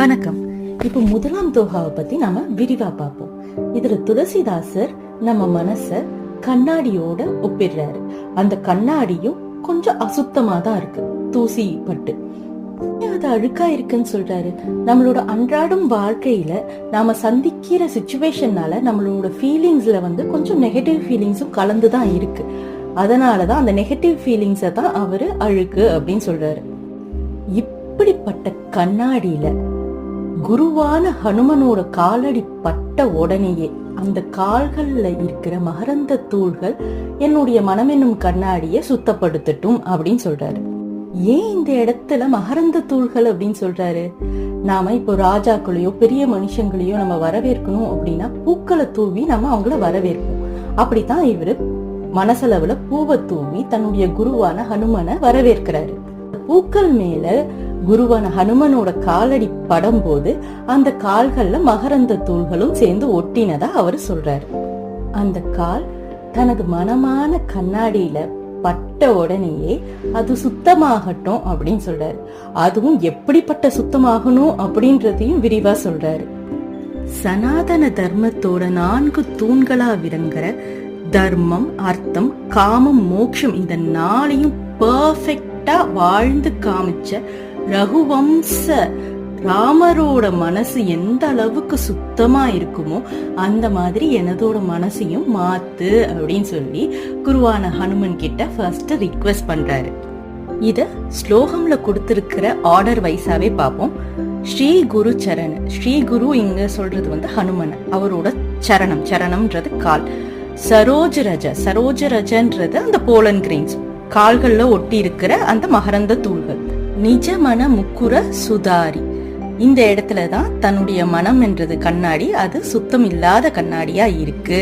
வணக்கம். இப்போ முதலாம் தோகாவை பத்தி நாம விரிவா பார்ப்போம். இதுல துளசிதாசர் நம்ம மனச கண்ணாடியோட ஒப்பிடுறாரு. அந்த கண்ணாடியும் கொஞ்சம் அசுத்தமா தான் இருக்கு, தூசி பட்டு அது அழுக்கா இருக்குன்னு சொல்றாரு. நம்மளோட அன்றாடம் வாழ்க்கையில நாம சந்திக்கிற சிச்சுவேஷன்னால நம்மளோட ஃபீலிங்ஸ்ல கொஞ்சம் நெகட்டிவ் ஃபீலிங்ஸும் கலந்துதான் இருக்கு. அதனாலதான் அந்த நெகட்டிவ் ஃபீலிங்ஸை தான் அவரு அழுக்கு அப்படின்னு சொல்றாரு. இப்படிப்பட்ட கண்ணாடியில குருவான ஹனுமனோட காலடி பட்ட உடனேயே அந்த கால்கள்ல இருக்கிற மகரந்த தூள்கள் என்னுடைய மனம் என்னும் கண்ணாடியை சுத்தப்படுத்தட்டும் அப்படின்னு சொல்றாரு. ஏன் இந்த இடத்துல மகரந்த தூள்கள் அப்படின்னு சொல்றாரு? நாம இப்போ ராஜாக்களையோ பெரிய மனுஷங்களையோ நம்ம வரவேற்கணும் அப்படின்னா பூக்களை தூவி நம்ம அவங்கள வரவேற்போம். அப்படித்தான் இவரு மனசளவுல பூவை தூவி தன்னுடைய குருவான ஹனுமனை வரவேற்கிறாரு. பூக்கள் மேல குருவான ஹனுமனோட காலடி படும் போது அந்த கால்கள்ல மகரந்த தூள்களும் சேர்ந்து ஒட்டினதா அவரு சொல்றாரு. அந்த கால் தனது மனமான கண்ணாடியில பட்ட உடனேயே அது சுத்தமாகட்டும் அப்படின்னு சொல்றாரு. அதுவும் எப்படிப்பட்ட சுத்தமாகணும் அப்படின்றதையும் விரிவா சொல்றாரு. சனாதன தர்மத்தோட 4 தூண்களா விளங்குற தர்மம், அர்த்தம், காமம், மோட்சம் இந்த 4ஐயும் பெர்ஃபெக்டா வாழ்ந்து காமிச்ச ரகுவம்ச ராமரோட மனசு எந்த அளவுக்கு சுத்தமா இருக்குமோ அந்த மாதிரி எனதோட மனசையும் மாத்து அப்படின்னு சொல்லி குருவான ஹனுமன் கிட்ட ஃபர்ஸ்ட் ரிக்வெஸ்ட் பண்றாரு. இத ஸ்லோகம்ல கொடுத்திருக்கிற ஆர்டர் வைஸாவே பார்ப்போம். ஸ்ரீ குரு சரண. ஸ்ரீ குரு இங்க சொல்றது ஹனுமன், அவரோட சரணம். சரணம்ன்றது கால். சரோஜரஜ. சரோஜரஜன்றது அந்த போலன் கிரெயின்ஸ், கால்கள்ல ஒட்டி இருக்கிற அந்த மகரந்த தூள்கள். நிஜமன முக்குர சுதாரி. இந்த இடத்துலதான் தன்னுடைய மனம் என்றது கண்ணாடி, அது சுத்தம் இல்லாத கண்ணாடியா இருக்கு,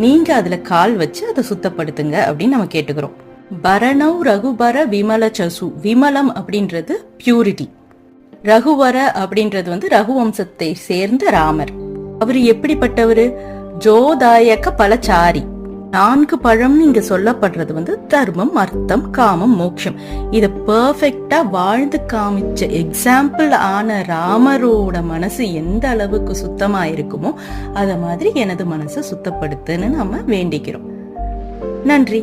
நீங்க அதுல கால் வச்சு அதை சுத்தப்படுத்துங்க அப்படின்னு நம்ம கேட்டுக்கிறோம். பரணவ் ரகுபர விமல சசு. விமலம் அப்படின்றது பியூரிட்டி. ரகுவர அப்படின்றது ரகுவம்சத்தை சேர்ந்த ராமர். அவரு எப்படிப்பட்டவரு? ஜோதாயக பலச்சாரி. 4 பழம்னு இங்க சொல்லப்படுறது தர்மம், அர்த்தம், காமம், மோட்சம். இத பெர்ஃபெக்டா வாழ்ந்து காமிச்ச எக்ஸாம்பிள் ஆன ராமரோட மனசு எந்த அளவுக்கு சுத்தமா இருக்குமோ அத மாதிரி எனது மனசை சுத்தப்படுத்துன்னு நம்ம வேண்டிக்கிறோம். நன்றி.